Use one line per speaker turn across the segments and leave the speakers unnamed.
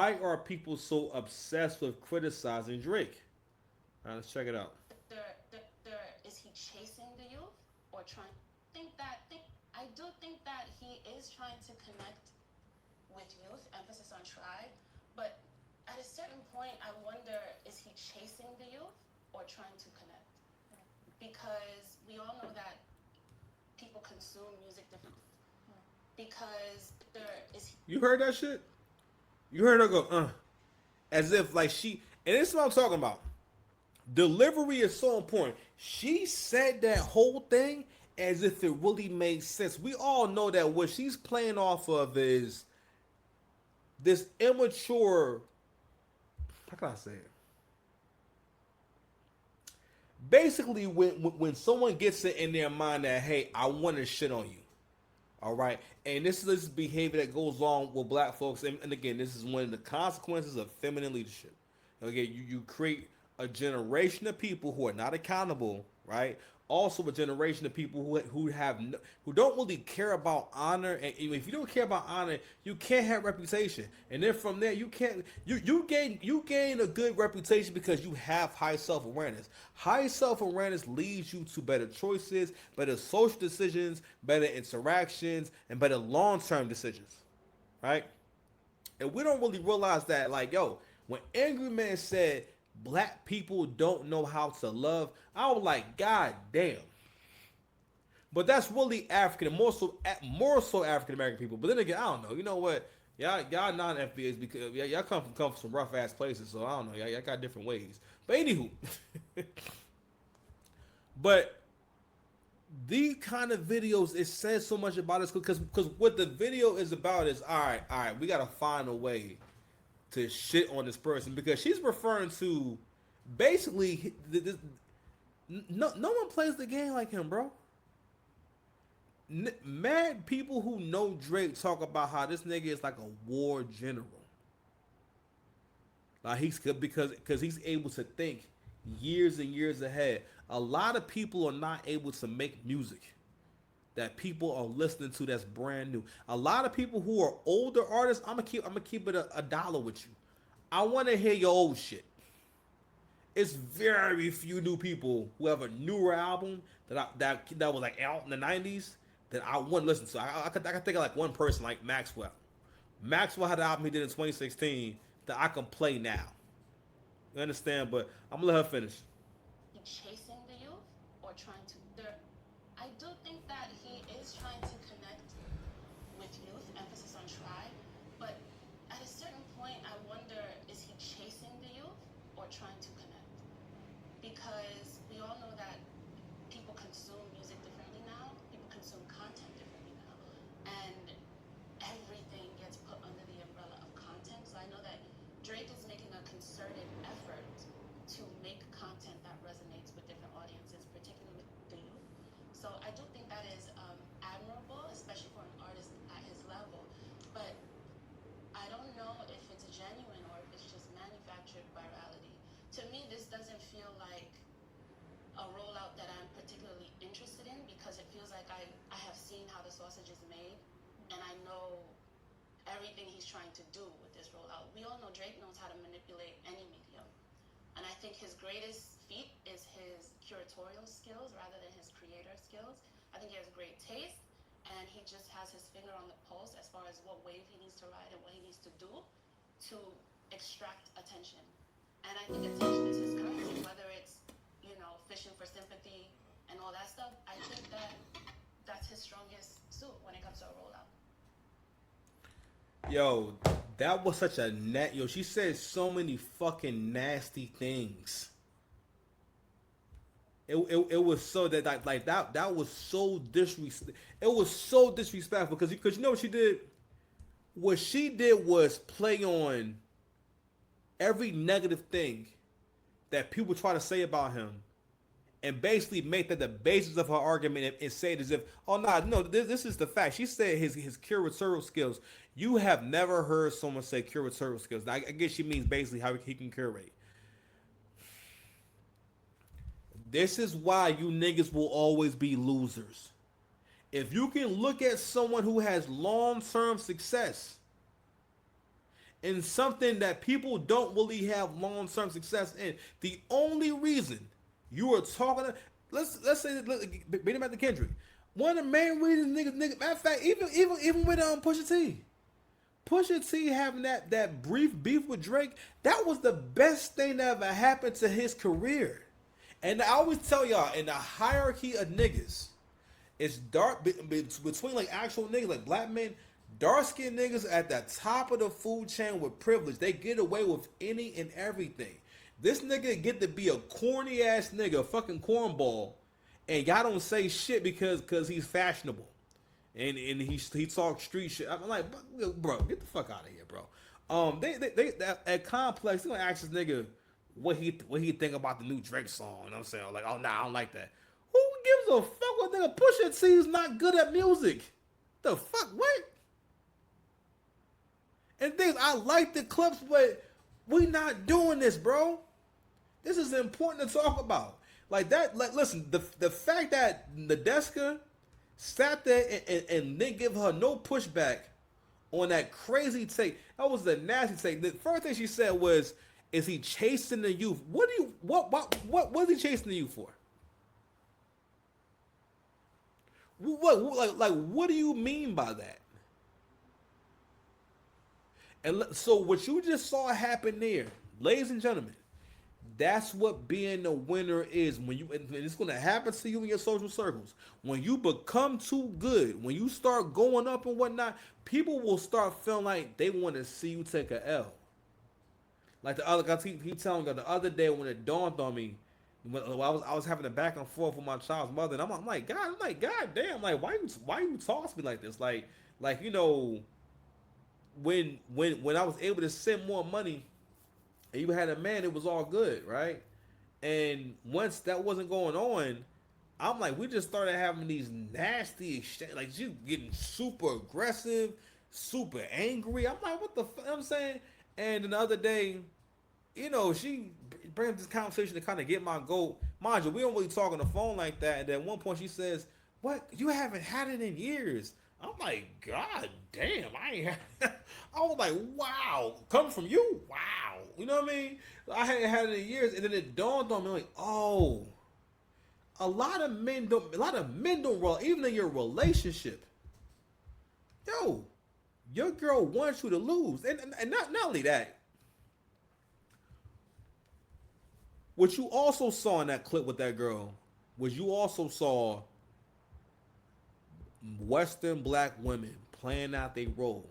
why are people so obsessed with criticizing Drake? Let's check it out.
Is he chasing the youth or trying? I do think that he is trying to connect with youth, emphasis on try, but at a certain point, I wonder, is he chasing the youth or trying to connect? Because we all know that people consume music differently. Because there is.
You heard that shit? You heard her go, as if like she, and this is what I'm talking about. Delivery is so important. She said that whole thing as if it really made sense. We all know that what she's playing off of is this immature. How can I say it? Basically, when someone gets it in their mind that hey, I want to shit on you, all right, and this is this behavior that goes on with black folks, and again, this is one of the consequences of feminine leadership. Okay, you create a generation of people who are not accountable, right? Also, a generation of people who don't really care about honor, and if you don't care about honor, you can't have reputation, and then from there you gain a good reputation because you have high self awareness. High self awareness leads you to better choices, better social decisions, better interactions, and better long term decisions, right? And we don't really realize that, like, yo, when Angry Man said black people don't know how to love, I was like, God damn. But that's really African, and more so African American people. But then again, I don't know. You know what? Y'all non FBAs because y'all come from some rough ass places, so I don't know. Y'all got different ways. But anywho, but these kind of videos, it says so much about us because what the video is about is all right, we gotta find a way to shit on this person because she's referring to basically no one plays the game like him, bro. Mad people who know Drake talk about how this nigga is like a war general. Like because he's able to think years and years ahead. A lot of people are not able to make music that people are listening to that's brand new. A lot of people who are older artists, I'm gonna keep it a dollar with you. I want to hear your old shit. It's very few new people who have a newer album that was like out in the 90s that I want to listen to. I could think of like one person like Maxwell. Maxwell had an album he did in 2016 that I can play now. You understand? But I'm gonna let her finish.
Chasing the youth or trying to I do think that he is trying to connect with youth, emphasis on try, but at a certain point I wonder, is he chasing the youth or trying to connect? Because we all know that people consume music differently now, people consume content differently now, and everything gets put under the umbrella of content. So I know that Drake is making a concerted effort to make content that resonates with different audiences, particularly the youth. So I do think that is admirable, especially for an artist at his level. But I don't know if it's genuine or if it's just manufactured virality. To me, this doesn't feel like a rollout that I'm particularly interested in because it feels like I have seen how the sausage is made and I know everything he's trying to do with this rollout. We all know Drake knows how to manipulate any medium. And I think his greatest feat is his curatorial skills rather than his creator skills. I think he has great taste and he just has his finger on the pulse as far as what wave he needs to ride and what he needs to do to extract attention. And I think attention is his currency, whether it's, fishing for sympathy and all that stuff. I think that that's his strongest suit when it comes to a rollout.
Yo, that was such a net. Yo, she said so many fucking nasty things. It was so that like that was so disrespect. It was so disrespectful because you know what she did. What she did was play on every negative thing that people try to say about him, and basically make that the basis of her argument and say it as if, oh nah, no, this is the fact. She said his curatorial skills. You have never heard someone say curatorial skills. Now, I guess she means basically how he can curate. This is why you niggas will always be losers. If you can look at someone who has long term success in something that people don't really have long-term success in. The only reason you are talking, let's say, bring him back to Kendrick. One of the main reasons, nigga. Matter of fact, even with Pusha T. Pusha T having that brief beef with Drake, that was the best thing that ever happened to his career. And I always tell y'all, in the hierarchy of niggas, it's dark between like actual niggas, like black men, dark skinned niggas at the top of the food chain with privilege. They get away with any and everything. This nigga get to be a corny ass nigga, a fucking cornball, and y'all don't say shit because he's fashionable. And he talks street shit. I'm like, bro, get the fuck out of here, bro. They at Complex, they gonna ask this nigga what he think about the new Drake song. And I'm saying, like, oh nah, I don't like that. Who gives a fuck what nigga Pusha T is not good at music? The fuck, what? And things, I like the clips, but we not doing this, bro. This is important to talk about. Like that, like listen, the fact that Nadeska sat there and didn't give her no pushback on that crazy take. That was the nasty take. The first thing she said was, "Is he chasing the youth? What is he chasing the youth for? What do you mean by that?" And so what you just saw happen there, ladies and gentlemen, that's what being a winner is. When you, and it's going to happen to you in your social circles. When you become too good, when you start going up and whatnot, people will start feeling like they want to see you take a L. Like the other guy, he telling me the other day when it dawned on me, when I was having a back and forth with my child's mother, and I'm like, God damn, like why you talk to me like this? Like you know, when I was able to send more money and you had a man, it was all good, right? And once that wasn't going on, I'm like, we just started having these nasty exchange, like you getting super aggressive, super angry. I'm like, what the fuck? You know what I'm saying? And then the other day, you know, she brings this conversation to kind of get my goat. Mind you, we don't really talk on the phone like that. And then at one point she says, "What? You haven't had it in years." I'm like, God damn, I ain't had I was like, wow, coming from you, wow. You know what I mean? I hadn't had it in years, and then it dawned on me, like, oh, a lot of men don't roll, even in your relationship. Yo, your girl wants you to lose. And not only that, what you also saw in that clip with that girl was you also saw Western black women playing out their role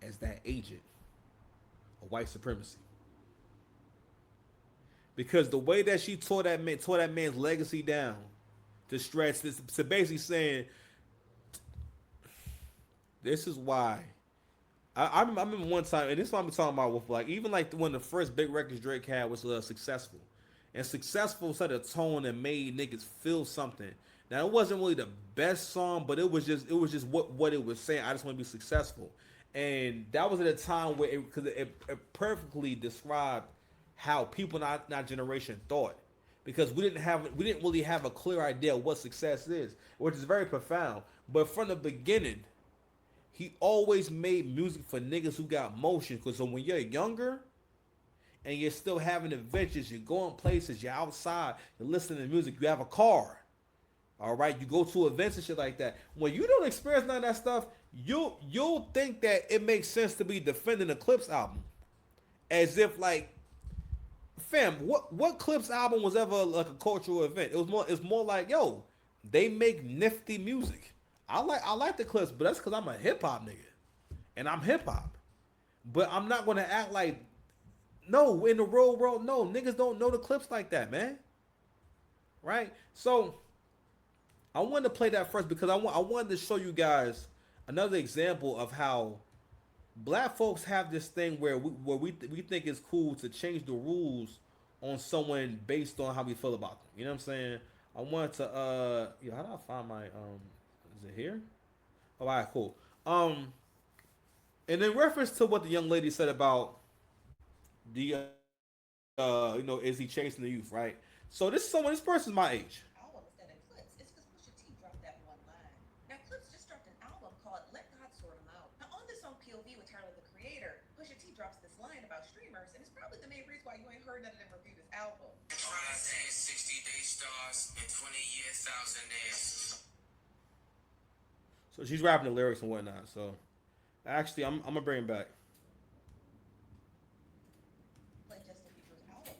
as that agent of white supremacy. Because the way that she tore that man's legacy down to stretch this, to basically saying, this is why. I remember one time, and this is what I'm talking about with, like, even like one of the first big records Drake had was Successful. And Successful set a tone and made niggas feel something. Now it wasn't really the best song, but it was just what it was saying. I just want to be successful, and that was at a time where it perfectly described how people in our generation thought, because we didn't really have a clear idea of what success is, which is very profound. But from the beginning, he always made music for niggas who got motion. Because so when you're younger and you're still having adventures, you're going places, you're outside, you're listening to music, you have a car. All right, you go to events and shit like that. When you don't experience none of that stuff, you'll think that it makes sense to be defending the Clips album, as if like, fam, what Clips album was ever like a cultural event? It's more like, yo, they make nifty music. I like the Clips, but that's because I'm a hip hop nigga, and I'm hip hop. But I'm not gonna act like, no, in the real world, no, niggas don't know the Clips like that, man. Right? So I wanted to play that first because I wanted to show you guys another example of how black folks have this thing where we think it's cool to change the rules on someone based on how we feel about them. You know what I'm saying? I wanted to how do I find my is it here? Oh, all right, cool. And in reference to what the young lady said about the is he chasing the youth, right? So this person's my age.
why you ain't heard none of them review this album.
Try saying 60-day stars and 20-year thousandaires.
So she's rapping the lyrics and whatnot. So actually, I'm gonna bring it back.
Play Justin Bieber's album.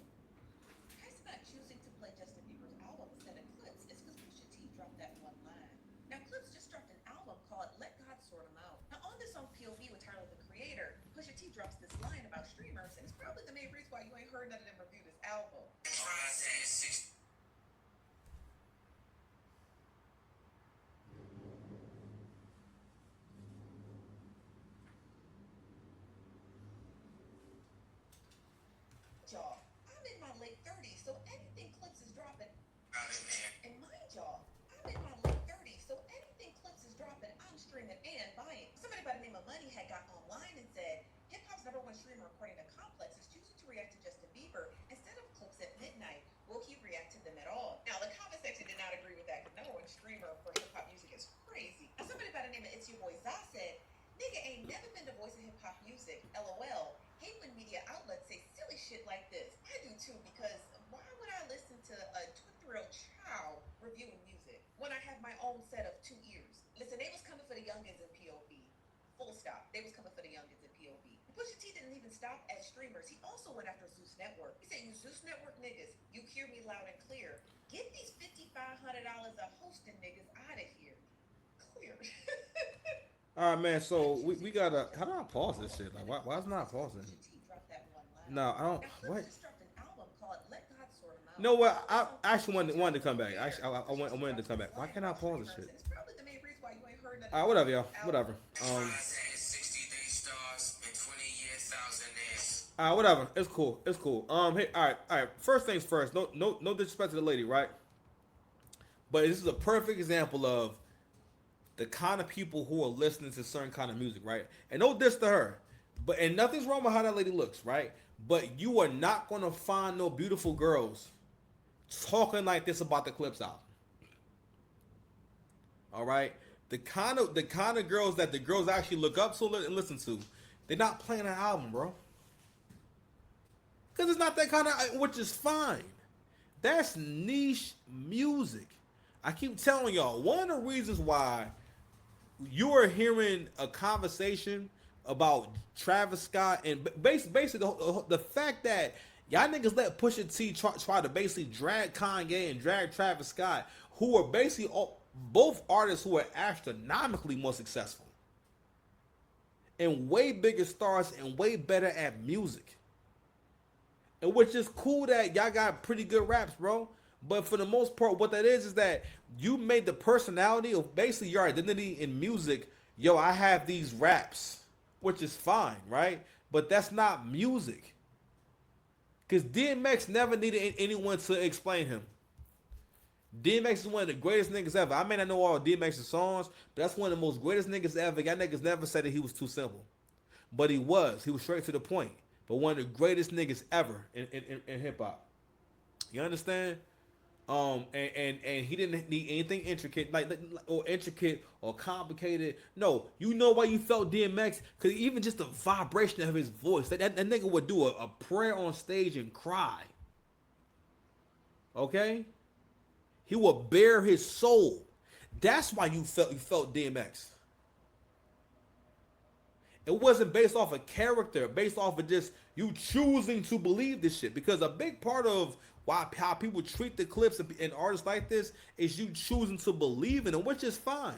Tyson not choosing to play Justin Bieber's album instead of Clips. It's because Pusha T dropped that one line. Now Clips just dropped an album called Let God Sort 'Em Out. Now on this song POV with Tyler the Creator, Pusha T drops this line about streamers, and it's probably the main reason why you ain't heard none of them review this album.
Try saying 60.
Y'all, I'm in my late 30s, so anything Clips is dropping. And mind y'all, I'm in my late 30s, so anything Clips is dropping, I'm streaming and buying. Somebody by the name of Money had got online and said, hip hop's #1 streamer according to Complex is choosing to react to Justin Bieber instead of Clips at midnight. Will he react to them at all? Now, the comment section did not agree with that because #1 streamer for hip hop music is crazy. Now, somebody by the name of It's Your Boy Za said, nigga ain't never been the voice of hip hop music. LOL. Hate when media outlets say silly shit like this. I do too, because why would I listen to a 23-year-old child reviewing music when I have my own set of 2 ears? Listen, they was coming for the youngins in POV. Full stop. They was coming for the youngins in POV. Pusha T didn't even stop at streamers. He also went after Zeus Network. He said, you Zeus Network niggas, you hear me loud and clear. Get these $5,500 a hosting niggas out of here. Clear.
All right, man. So we gotta. How do I pause this shit? Like, why is it not pausing? No, I don't. What? You know what? I actually wanted to come back. Actually, I wanted to come back. Why can't I pause this shit? All right, whatever, y'all. Whatever.
Try saying 60-day stars and 20-year thousandaires.
All right, whatever. It's cool. It's cool. Hey, all right. First things first. No disrespect to the lady, right? But this is a perfect example of the kind of people who are listening to certain kind of music, right? And no diss to her, and nothing's wrong with how that lady looks, right? But you are not gonna find no beautiful girls talking like this about the Clips album. All right, the kind of girls that the girls actually look up to and listen to, they're not playing that album, bro. Because it's not that kind of, which is fine. That's niche music. I keep telling y'all, one of the reasons why you are hearing a conversation about Travis Scott and basically the fact that y'all niggas let Pusha T try to basically drag Kanye and drag Travis Scott, who are basically both artists who are astronomically more successful and way bigger stars and way better at music. And which is cool that y'all got pretty good raps, bro. But for the most part, what that is that you made the personality of basically your identity in music. Yo, I have these raps, which is fine, right? But that's not music. Because DMX never needed anyone to explain him. DMX is one of the greatest niggas ever. I may not know all DMX's songs, but that's one of the most greatest niggas ever. Y'all niggas never said that he was too simple. But he was. He was straight to the point. But one of the greatest niggas ever in hip-hop. You understand? And he didn't need anything intricate, intricate or complicated. No, you know why you felt DMX? Because even just the vibration of his voice, that nigga would do a prayer on stage and cry. Okay? He would bare his soul. That's why you felt DMX. It wasn't based off a character, based off of just you choosing to believe this shit. Because a big part of how people treat the Clips and artists like this is you choosing to believe in them, which is fine.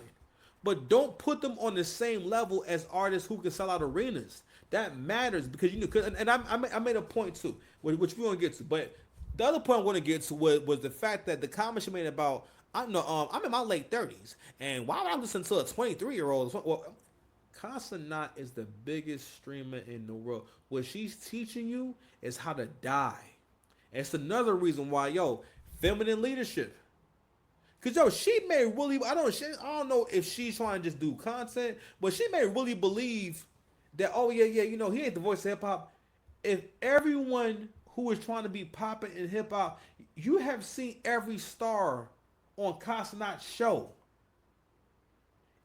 But don't put them on the same level as artists who can sell out arenas. That matters because and I made a point too, which we're gonna get to. But the other point I want to get to was the fact that the comment she made about I'm in my late 30s, and why would I listen to a 23-year-old? Well, Consonant is the biggest streamer in the world. What she's teaching you is how to die. And it's another reason why, feminine leadership. Cause she may really, I don't know if she's trying to just do content, but she may really believe that, he ain't the voice of hip hop. If everyone who is trying to be popping in hip hop, you have seen every star on Consonant's show.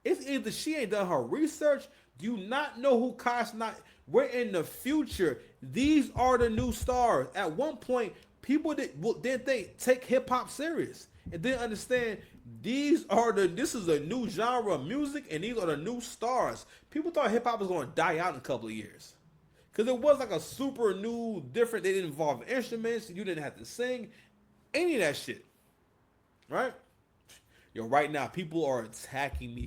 It's either she ain't done her research. Do you not know who Consonant? We're in the future. These are the new stars. At one point, people didn't take hip hop serious and didn't understand this is a new genre of music and these are the new stars. People thought hip hop was going to die out in a couple of years because it was like a super new, different. They didn't involve instruments. You didn't have to sing any of that shit, right? Yo, right now people are attacking me